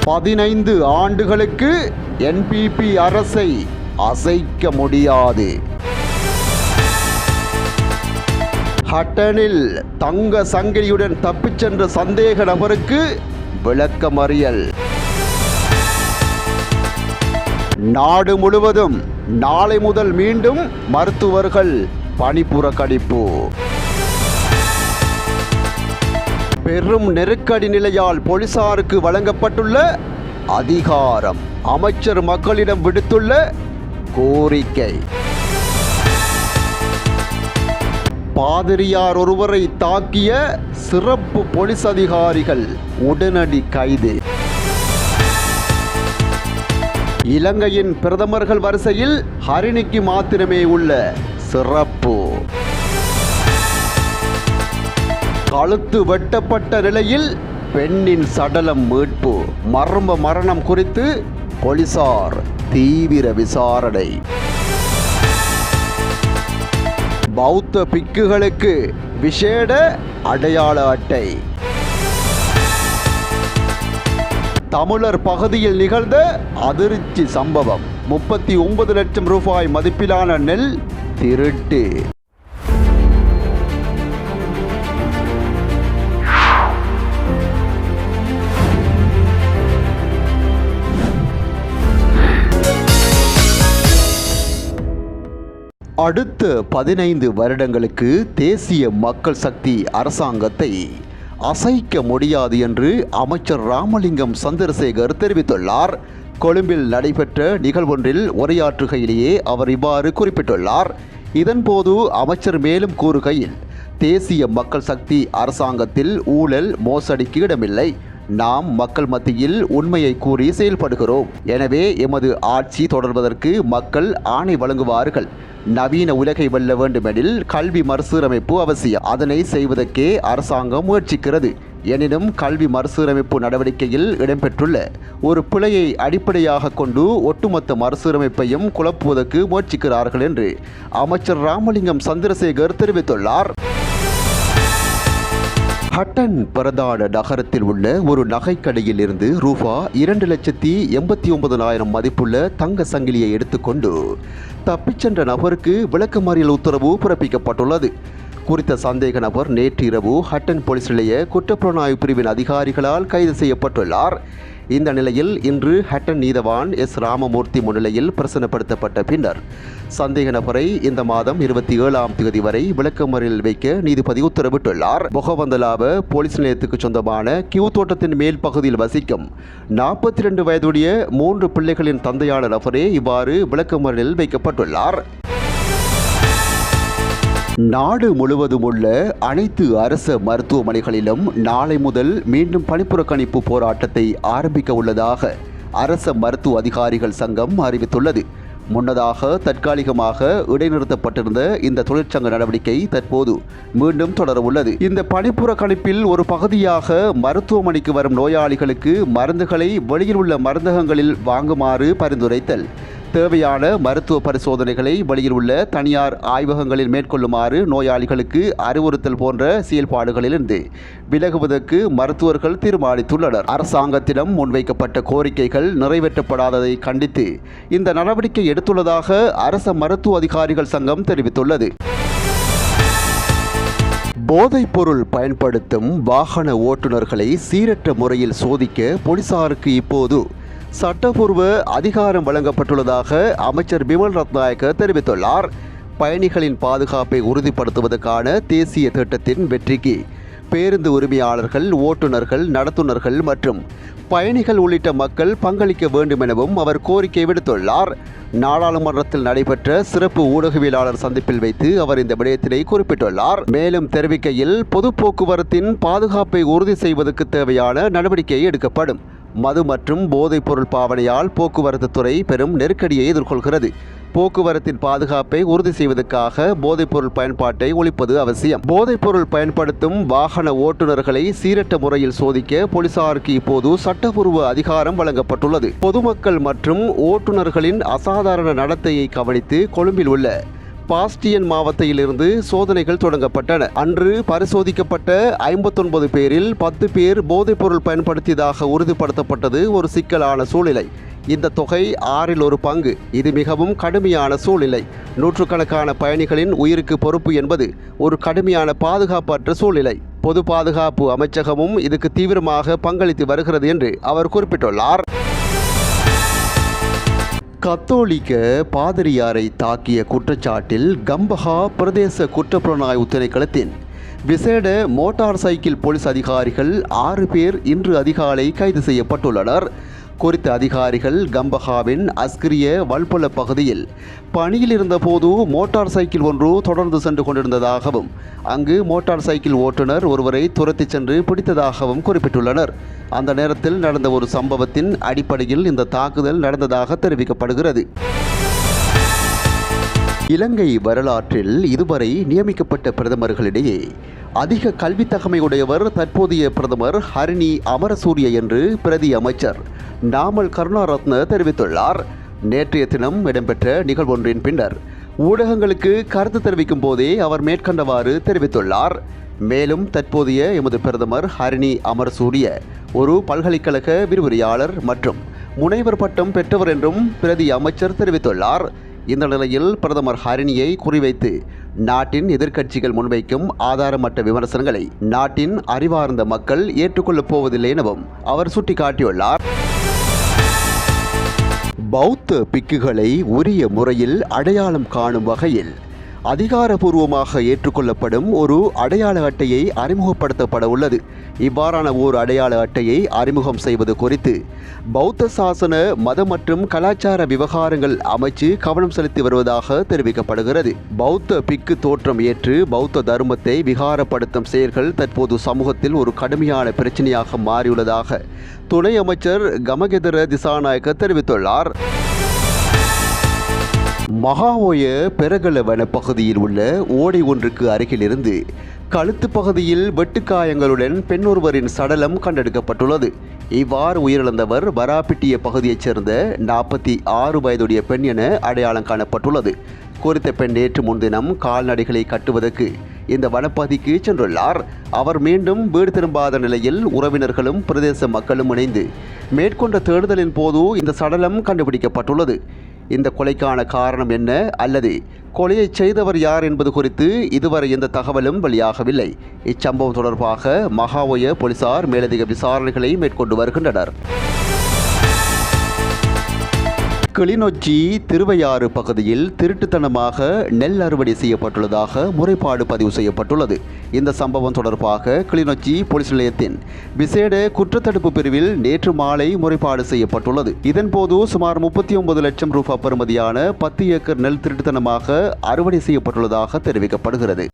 15 ஆண்டுகளுக்கு NPP அரசை அசைக்க முடியாது. ஹட்டனில் தங்க சங்கிலியுடன் தப்பிச் சென்ற சந்தேக நபருக்கு விளக்கமறியல். நாடு முழுவதும் நாளை முதல் மீண்டும் மருத்துவர்கள் பணிப்புறக்கணிப்பு. பெரும் நெருக்கடி நிலையால் போலீசாருக்கு வழங்கப்பட்டுள்ள அதிகாரம். அமைச்சர் மக்களிடம் விடுத்துள்ள கோரிக்கை. பாதிரியார் ஒருவரை தாக்கிய சிறப்பு போலீஸ் அதிகாரிகள் உடனடி கைது. இலங்கையின் பிரதமர்கள் வரிசையில் ஹரிணிக்கு மாத்திரமே உள்ள சிறப்பு. கழுத்து வெட்டப்பட்ட நிலையில் பெண்ணின் சடலம் மீட்பு. மர்ம மரணம் குறித்து போலீசார் தீவிர விசாரணை. பௌத்த பிக்குகளுக்கு விசேட அடையாள அட்டை. தமிழர் பகுதியில் நிகழ்ந்த அதிர்ச்சி சம்பவம். 39 லட்சம் ரூபாய் மதிப்பிலான நெல் திருட்டு. அடுத்த 15 வருடங்களுக்கு தேசிய மக்கள் சக்தி அரசாங்கத்தை அசைக்க முடியாது என்று அமைச்சர் ராமலிங்கம் சந்திரசேகர் தெரிவித்துள்ளார். கொழும்பில் நடைபெற்ற நிகழ்வொன்றில் உரையாற்றுகையிலேயே அவர் இவ்வாறு குறிப்பிட்டுள்ளார். இதன்போது அமைச்சர் மேலும் கூறுகையில், தேசிய மக்கள் சக்தி அரசாங்கத்தில் ஊழல் மோசடிக்கு இடமில்லை. நாம் மக்கள் மத்தியில் உண்மையை கூறி செயல்படுகிறோம். எனவே எமது ஆட்சி தொடர்வதற்கு மக்கள் ஆணை வழங்குவார்கள். நவீன உலகை வெல்ல வேண்டுமெனில் கல்வி மறுசீரமைப்பு அவசியம். அதனை செய்வதற்கே அரசாங்கம் முயற்சிக்கிறது. எனினும் கல்வி மறுசீரமைப்பு நடவடிக்கையில் இடம்பெற்றுள்ள ஒரு பிழையை அடிப்படையாக கொண்டு ஒட்டுமொத்த மறுசீரமைப்பையும் குழப்புவதற்கு முயற்சிக்கிறார்கள் என்று அமைச்சர் ராமலிங்கம் சந்திரசேகர் தெரிவித்துள்ளார். ஹட்டன் பிரதான நகரத்தில் உள்ள ஒரு நகைக்கடையில் இருந்து ரூபா 2,89,000 மதிப்புள்ள தங்க சங்கிலியை எடுத்துக்கொண்டு தப்பிச் சென்ற நபருக்கு விளக்கமறியல் உத்தரவு பிறப்பிக்கப்பட்டுள்ளது. குறித்த சந்தேக நபர் நேற்று இரவு ஹட்டன் போலீஸ் நிலைய குற்றப்புலனாய்வு பிரிவின் அதிகாரிகளால் கைது செய்யப்பட்டுள்ளார். இந்த நிலையில் இன்று ஹட்டன் நீதவான் எஸ் ராமமூர்த்தி முன்னிலையில் பிரசன்னப்படுத்தப்பட்ட பின்னர் சந்தேக நபரை இந்த மாதம் 27ஆம் தேதி வரை விளக்கமறியலில் வைக்க நீதிபதி உத்தரவிட்டுள்ளார். பொகவந்தலாவ போலீஸ் நிலையத்துக்கு சொந்தமான கியூ தோட்டத்தின் மேல் பகுதியில் வசிக்கும் 42 வயதுடைய 3 பிள்ளைகளின் தந்தையான நபரே இவ்வாறு விளக்கமறியலில் வைக்கப்பட்டுள்ளார். நாடு முழுவதும் உள்ள அனைத்து அரச மருத்துவமனைகளிலும் நாளை முதல் மீண்டும் பணிப்புறக்கணிப்பு போராட்டத்தை ஆரம்பிக்க உள்ளதாக அரச மருத்துவ அதிகாரிகள் சங்கம் அறிவித்துள்ளது. முன்னதாக தற்காலிகமாக இடைநிறுத்தப்பட்டிருந்த இந்த தொழிற்சங்க நடவடிக்கை தற்போது மீண்டும் தொடரவுள்ளது. இந்த பணிப்புறக்கணிப்பில் ஒரு பகுதியாக மருத்துவமனைக்கு வரும் நோயாளிகளுக்கு மருந்துகளை வெளியில் உள்ள மருந்தகங்களில் வாங்குமாறு பரிந்துரைத்தல், தேவையான மருத்துவ பரிசோதனைகளை வெளியில் உள்ள தனியார் ஆய்வகங்களில் மேற்கொள்ளுமாறு நோயாளிகளுக்கு அறிவுறுத்தல் போன்ற செயல்பாடுகளிலிருந்து விலகுவதற்கு மருத்துவர்கள் தீர்மானித்துள்ளனர். அரசாங்கத்திடம் முன்வைக்கப்பட்ட கோரிக்கைகள் நிறைவேற்றப்படாததை கண்டித்து இந்த நடவடிக்கை எடுத்துள்ளதாக அரச மருத்துவ அதிகாரிகள் சங்கம் தெரிவித்துள்ளது. போதைப்பொருள் பயன்படுத்தும் வாகன ஓட்டுநர்களை சீரற்ற முறையில் சோதிக்க போலீசாருக்கு இப்போது சட்டப்பூர்வ அதிகாரம் வழங்கப்பட்டுள்ளதாக அமைச்சர் பிமல் ரத்நாயக்க தெரிவித்துள்ளார். பயணிகளின் பாதுகாப்பை உறுதிப்படுத்துவதற்கான தேசிய திட்டத்தின் வெற்றிக்கு பேருந்து உரிமையாளர்கள், ஓட்டுநர்கள், நடத்துனர்கள் மற்றும் பயணிகள் உள்ளிட்ட மக்கள் பங்களிக்க வேண்டும் எனவும் அவர் கோரிக்கை விடுத்துள்ளார். நாடாளுமன்றத்தில் நடைபெற்ற சிறப்பு ஊடகவியலாளர் சந்திப்பில் வைத்து அவர் இந்த விடயத்தினை குறிப்பிட்டுள்ளார். மேலும் தெரிவிக்கையில், பொது போக்குவரத்தின் பாதுகாப்பை உறுதி செய்வதற்கு தேவையான நடவடிக்கை எடுக்கப்படும். மது மற்றும் போதைப்பொருள் பாவனையால் போக்குவரத்து துறை பெரும் நெருக்கடியை எதிர்கொள்கிறது. போக்குவரத்தின் பாதுகாப்பை உறுதி செய்வதற்காக போதைப்பொருள் பயன்பாட்டை ஒழிப்பது அவசியம். போதைப்பொருள் பயன்படுத்தும் வாகன ஓட்டுநர்களை சீரற்ற முறையில் சோதிக்க போலீசாருக்கு இப்போது சட்டப்பூர்வ அதிகாரம் வழங்கப்பட்டுள்ளது. பொதுமக்கள் மற்றும் ஓட்டுநர்களின் அசாதாரண நடத்தையை கவனித்து கொழும்பில் உள்ள பாஸ்டியன் மாவட்டத்திலிருந்து சோதனைகள் தொடங்கப்பட்டன. அன்று பரிசோதிக்கப்பட்ட 59 பேரில் 10 பேர் போதைப்பொருள் பயன்படுத்தியதாக உறுதிப்படுத்தப்பட்டது ஒரு சிக்கலான சூழ்நிலை. இந்த தொகை 6 1 பங்கு. இது மிகவும் கடுமையான சூழ்நிலை. நூற்றுக்கணக்கான பயணிகளின் உயிருக்கு பொறுப்பு என்பது ஒரு கடுமையான பாதுகாப்பற்ற சூழ்நிலை. பொது பாதுகாப்பு அமைச்சகமும் இதுக்கு தீவிரமாக பங்களித்து வருகிறது என்று அவர் குறிப்பிட்டுள்ளார். கத்தோலிக்க பாதிரியாரை தாக்கிய குற்றச்சாட்டில் கம்பஹா பிரதேச குற்றப்புலனாய்வு திணைக்களத்தின் விசேட மோட்டார் சைக்கிள் போலீஸ் அதிகாரிகள் 6 பேர் இன்று அதிகாலை கைது செய்யப்பட்டுள்ளனர். குறித்த அதிகாரிகள் கம்பஹாவின் அஸ்கிரிய வல்பொல பகுதியில் பணியில் இருந்தபோது மோட்டார் சைக்கிள் ஒன்று தொடர்ந்து சென்று கொண்டிருந்ததாகவும் அங்கு மோட்டார் சைக்கிள் ஓட்டுநர் ஒருவரை துரத்தி சென்று பிடித்ததாகவும் குறிப்பிட்டுள்ளனர். அந்த நேரத்தில் நடந்த ஒரு சம்பவத்தின் அடிப்படையில் இந்த தாக்குதல் நடந்ததாக தெரிவிக்கப்படுகிறது. இலங்கை வரலாற்றில் இதுவரை நியமிக்கப்பட்ட பிரதமர்களிடையே அதிக கல்வி தகமையுடையவர் தற்போதைய பிரதமர் ஹரிணி அமரசூரிய என்று பிரதி அமைச்சர் நாமல் கருணாரத்ன தெரிவித்துள்ளார். நேற்றைய தினம் இடம்பெற்ற நிகழ்வொன்றின் பின்னர் ஊடகங்களுக்கு கருத்து தெரிவிக்கும் போதே அவர் மேற்கண்டவாறு தெரிவித்துள்ளார். மேலும் தற்போதைய எமது பிரதமர் ஹரிணி அமரசூரிய ஒரு பல்கலைக்கழக விரிவுரையாளர் மற்றும் முனைவர் பட்டம் பெற்றவர் என்றும் பிரதி அமைச்சர் தெரிவித்துள்ளார். இந்த நிலையில் பிரதமர் ஹரிணியை குறிவைத்து நாட்டின் எதிர்க்கட்சிகள் முன்வைக்கும் ஆதாரமற்ற விமர்சனங்களை நாட்டின் அறிவார்ந்த மக்கள் ஏற்றுக்கொள்ளப் போவதில்லை எனவும் அவர் சுட்டிக்காட்டியுள்ளார். பௌத்த பிக்குகளை உரிய முறையில் அடையாளம் காணும் வகையில் அதிகாரபூர்வமாக ஏற்றுக்கொள்ளப்படும் ஒரு அடையாள அட்டையை அறிமுகப்படுத்தப்பட உள்ளது. இவ்வாறான ஓர் அடையாள அட்டையை அறிமுகம் செய்வது குறித்து பௌத்த சாசன மத மற்றும் கலாச்சார விவகாரங்கள் அமைச்சு கவனம் செலுத்தி வருவதாக தெரிவிக்கப்படுகிறது. பௌத்த பிக்கு தோற்றம் ஏற்று பௌத்த தர்மத்தை விகாரப்படுத்தும் செயல்கள் தற்போது சமூகத்தில் ஒரு கடுமையான பிரச்சனையாக மாறியுள்ளதாக துணை அமைச்சர் கமகெதர திசாநாயக்க தெரிவித்துள்ளார். மகாஓய பெரகல வனப்பகுதியில் உள்ள ஓடை ஒன்றுக்கு அருகிலிருந்து கழுத்து பகுதியில் வெட்டுக்காயங்களுடன் பெண்ணொருவரின் சடலம் கண்டெடுக்கப்பட்டுள்ளது. இவ்வாறு உயிரிழந்தவர் வராப்பிட்டிய பகுதியைச் சேர்ந்த 46 வயதுடைய பெண் என அடையாளம் காணப்பட்டுள்ளது. குறித்த பெண் நேற்று முன்தினம் கால்நடைகளை கட்டுவதற்கு இந்த வனப்பகுதிக்கு சென்றுள்ளார். அவர் மீண்டும் வீடு திரும்பாத நிலையில் உறவினர்களும் பிரதேச மக்களும் இணைந்து மேற்கொண்ட தேடுதலின் போது இந்த சடலம் கண்டுபிடிக்கப்பட்டுள்ளது. இந்த கொலைக்கான காரணம் என்ன அல்லது கொலையை செய்தவர் யார் என்பது குறித்து இதுவரை எந்த தகவலும் வெளியாகவில்லை. இச்சம்பவம் தொடர்பாக மகாஓய போலீசார் மேலதிக விசாரணைகளை மேற்கொண்டு வருகின்றனர். கிளிநொச்சி திருவையாறு பகுதியில் திருட்டுத்தனமாக நெல் அறுவடை செய்யப்பட்டுள்ளதாக முறைப்பாடு பதிவு செய்யப்பட்டுள்ளது. இந்த சம்பவம் தொடர்பாக கிளிநொச்சி போலீஸ் நிலையத்தின் விசேட குற்றத்தடுப்பு பிரிவில் நேற்று மாலை முறைப்பாடு செய்யப்பட்டுள்ளது. இதன்போது சுமார் 39 லட்சம் ரூபாய் பெறுமதியான 10 ஏக்கர் நெல் திருட்டுத்தனமாக அறுவடை செய்யப்பட்டுள்ளதாக தெரிவிக்கப்படுகிறது.